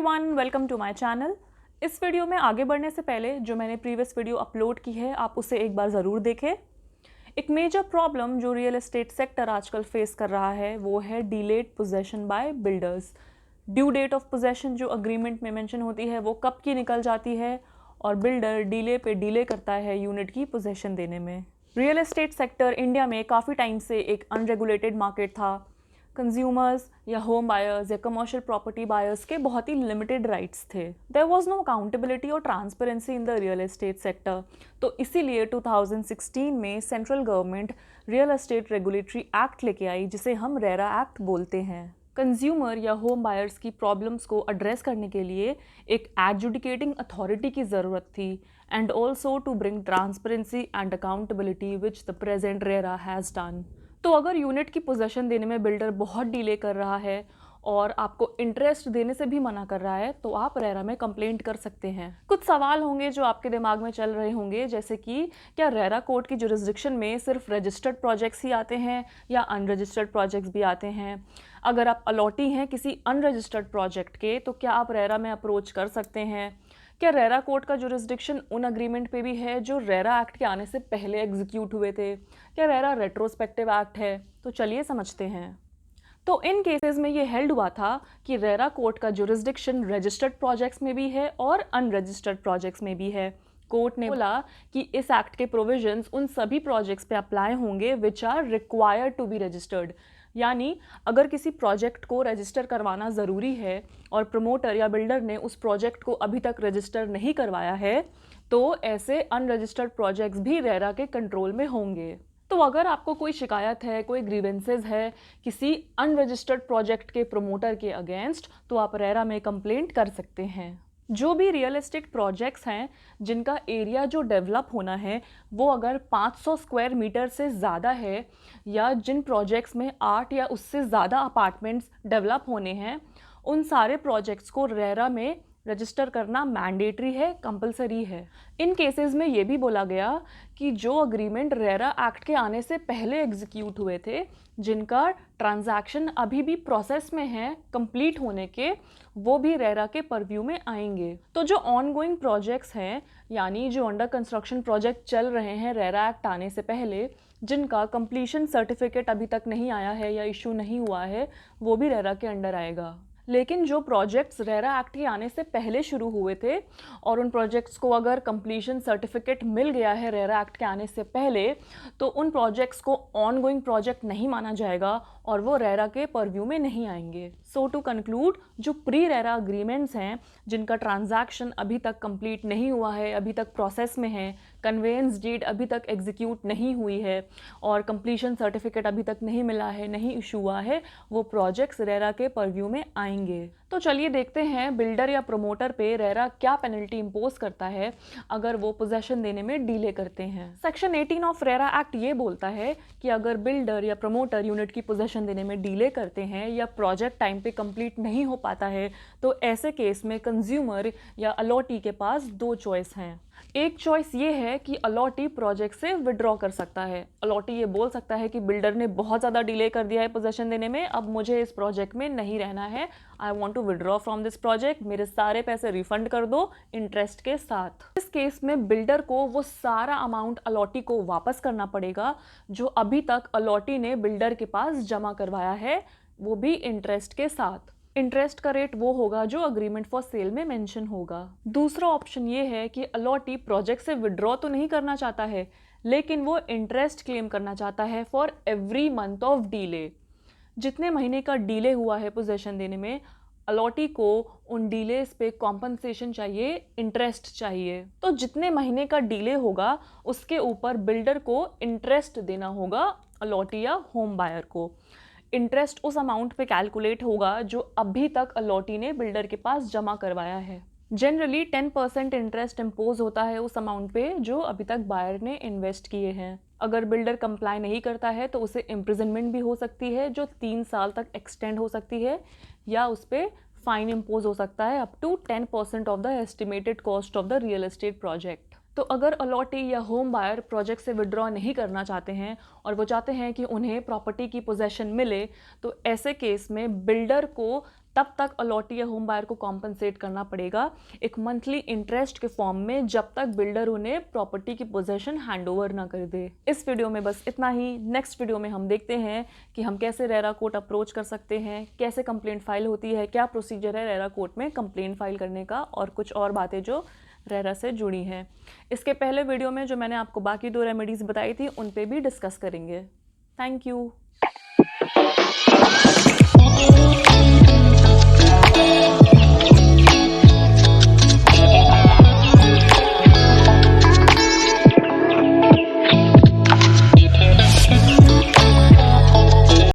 Everyone, welcome to my channel. इस video में आगे बढ़ने से पहले जो मैंने प्रीवियस वीडियो अपलोड की है आप उसे एक बार ज़रूर देखें। एक मेजर प्रॉब्लम जो रियल एस्टेट सेक्टर आजकल फेस कर रहा है वो है delayed possession by builders. Due date of possession जो अग्रीमेंट में मेंशन होती है वो कब की निकल जाती है और बिल्डर डिले पे डिले करता है यूनिट की पोजेशन देने में। रियल एस्टेट सेक्टर इंडिया में काफ़ी टाइम से एक अनरेगुलेटेड मार्केट था। कंज्यूमर्स या होम बायर्स या कमर्शियल प्रॉपर्टी बायर्स के बहुत ही लिमिटेड राइट्स थे। देयर वाज नो अकाउंटेबिलिटी और transparency in the real estate sector. तो इसीलिए 2016 में central government real estate regulatory act लेके आई जिसे हम रेरा एक्ट बोलते हैं। कंज्यूमर या होम बायर्स की प्रॉब्लम्स को एड्रेस करने के लिए एक एडजुडिकेटिंग अथॉरिटी की ज़रूरत थी and also to bring transparency and accountability which the present RERA has done. तो अगर यूनिट की पोजेशन देने में बिल्डर बहुत डिले कर रहा है और आपको इंटरेस्ट देने से भी मना कर रहा है तो आप रेरा में कंप्लेंट कर सकते हैं। कुछ सवाल होंगे जो आपके दिमाग में चल रहे होंगे, जैसे कि क्या रेरा कोर्ट की जुरिस्डिक्शन में सिर्फ रजिस्टर्ड प्रोजेक्ट्स ही आते हैं या अनरजिस्टर्ड प्रोजेक्ट्स भी आते हैं। अगर आप अलॉटी हैं किसी अनरजिस्टर्ड प्रोजेक्ट के तो क्या आप रेरा में अप्रोच कर सकते हैं। क्या रेरा कोर्ट का जुरिस्डिक्शन उन अग्रीमेंट पे भी है जो रेरा एक्ट के आने से पहले एग्जीक्यूट हुए थे। क्या रेरा रेट्रोस्पेक्टिव एक्ट है। तो चलिए समझते हैं। तो इन केसेस में ये हेल्ड हुआ था कि रेरा कोर्ट का जुरिस्डिक्शन रजिस्टर्ड प्रोजेक्ट्स में भी है और अनरजिस्टर्ड प्रोजेक्ट्स में भी है। कोर्ट ने बोला कि इस एक्ट के प्रोविजंस उन सभी प्रोजेक्ट्स पे अप्लाई होंगे which are required to be registered. यानी अगर किसी प्रोजेक्ट को रजिस्टर करवाना ज़रूरी है और प्रमोटर या बिल्डर ने उस प्रोजेक्ट को अभी तक रजिस्टर नहीं करवाया है तो ऐसे अनरजिस्टर्ड प्रोजेक्ट्स भी रेरा के कंट्रोल में होंगे। तो अगर आपको कोई शिकायत है, कोई ग्रीवेंसेस है किसी अनरजिस्टर्ड प्रोजेक्ट के प्रमोटर के अगेंस्ट तो आप रेरा में कंप्लेंट कर सकते हैं। जो भी रियल एस्टेट प्रोजेक्ट्स हैं जिनका एरिया जो डेवलप होना है वो अगर 500 स्क्वायर मीटर से ज़्यादा है या जिन प्रोजेक्ट्स में 8 या उससे ज़्यादा अपार्टमेंट्स डेवलप होने हैं उन सारे प्रोजेक्ट्स को रेरा में रजिस्टर करना मैंडेटरी है, कंपलसरी है। इन केसेस में ये भी बोला गया कि जो अग्रीमेंट रेरा एक्ट के आने से पहले एग्जीक्यूट हुए थे जिनका ट्रांजैक्शन अभी भी प्रोसेस में है कंप्लीट होने के, वो भी रेरा के परव्यू में आएंगे। तो जो ऑनगोइंग प्रोजेक्ट्स हैं यानी जो अंडर कंस्ट्रक्शन प्रोजेक्ट चल रहे हैं रेरा एक्ट आने से पहले जिनका कंप्लीशन सर्टिफिकेट अभी तक नहीं आया है या इशू नहीं हुआ है वो भी रेरा के अंडर आएगा। लेकिन जो प्रोजेक्ट्स रेरा एक्ट के आने से पहले शुरू हुए थे और उन प्रोजेक्ट्स को अगर कंप्लीशन सर्टिफिकेट मिल गया है रेरा एक्ट के आने से पहले तो उन प्रोजेक्ट्स को ऑनगोइंग प्रोजेक्ट नहीं माना जाएगा और वो रेरा के परव्यू में नहीं आएंगे। सो टू कंक्लूड, जो प्री रेरा अग्रीमेंट्स हैं जिनका ट्रांजैक्शन अभी तक कंप्लीट नहीं हुआ है, अभी तक प्रोसेस में है, कन्वेंस डीड अभी तक एग्जीक्यूट नहीं हुई है और कंप्लीशन सर्टिफिकेट अभी तक नहीं मिला है, नहीं इशू हुआ है, वो प्रोजेक्ट्स रेरा के परव्यू में आएंगे। तो चलिए देखते हैं बिल्डर या प्रमोटर पे रेरा क्या पेनल्टी इंपोज करता है अगर वो पोजेशन देने में डिले करते हैं। सेक्शन 18 ऑफ रेरा एक्ट ये बोलता है कि अगर बिल्डर या प्रमोटर यूनिट की पोजेशन देने में डिले करते हैं या प्रोजेक्ट टाइम पे कंप्लीट नहीं हो पाता है तो ऐसे केस में कंज्यूमर या अलॉटी के पास दो चॉइस हैं। एक चॉइस ये है कि अलॉटी प्रोजेक्ट से विड्रॉ कर सकता है। अलॉटी ये बोल सकता है कि बिल्डर ने बहुत ज़्यादा डिले कर दिया है पोजेशन देने में, अब मुझे इस प्रोजेक्ट में नहीं रहना है, I want to withdraw from this project, मेरे सारे पैसे रिफंड कर दो इंटरेस्ट के साथ। इस केस में बिल्डर को वो सारा अमाउंट अलॉटी को वापस करना पड़ेगा जो अभी तक अलॉटी ने बिल्डर के पास जमा करवाया है, वो भी इंटरेस्ट के साथ। इंटरेस्ट का रेट वो होगा जो अग्रीमेंट फॉर सेल में मेंशन होगा। दूसरा ऑप्शन ये है कि अलॉटी प्रोजेक्ट से विड्रॉ तो नहीं करना चाहता है लेकिन वो इंटरेस्ट क्लेम करना चाहता है for every month of delay. जितने महीने का डीले हुआ है पोजेशन देने में अलॉटी को उन डीलेस पे कॉम्पनसेशन चाहिए, इंटरेस्ट चाहिए। तो जितने महीने का डीले होगा उसके ऊपर बिल्डर को इंटरेस्ट देना होगा अलॉटी या होम बायर को। इंटरेस्ट उस अमाउंट पे कैलकुलेट होगा जो अभी तक अलॉटी ने बिल्डर के पास जमा करवाया है। जनरली 10% इंटरेस्ट इम्पोज होता है उस अमाउंट पे जो अभी तक बायर ने इन्वेस्ट किए हैं। अगर बिल्डर कंप्लाई नहीं करता है तो उसे इम्प्रिजनमेंट भी हो सकती है जो 3 साल तक एक्सटेंड हो सकती है या उस पर फाइन इम्पोज हो सकता है up to 10% of the estimated cost of the real estate project. तो अगर अलॉटी या होम बायर प्रोजेक्ट से विड्रॉ नहीं करना चाहते हैं और वो चाहते हैं कि उन्हें प्रॉपर्टी की पोजेशन मिले तो ऐसे केस में बिल्डर को तब तक अलॉटी या होम बायर को कॉम्पनसेट करना पड़ेगा एक मंथली इंटरेस्ट के फॉर्म में, जब तक बिल्डर उन्हें प्रॉपर्टी की पोजेशन हैंडओवर ना कर दे। इस वीडियो में बस इतना ही। नेक्स्ट वीडियो में हम देखते हैं कि हम कैसे रेरा कोर्ट अप्रोच कर सकते हैं, कैसे कंप्लेंट फाइल होती है, क्या प्रोसीजर है रेरा कोर्ट में कंप्लेंट फाइल करने का, और कुछ और बातें जो रेरा से जुड़ी हैं। इसके पहले वीडियो में जो मैंने आपको बाकी 2 रेमेडीज़ बताई थी उन पे भी डिस्कस करेंगे। Thank you.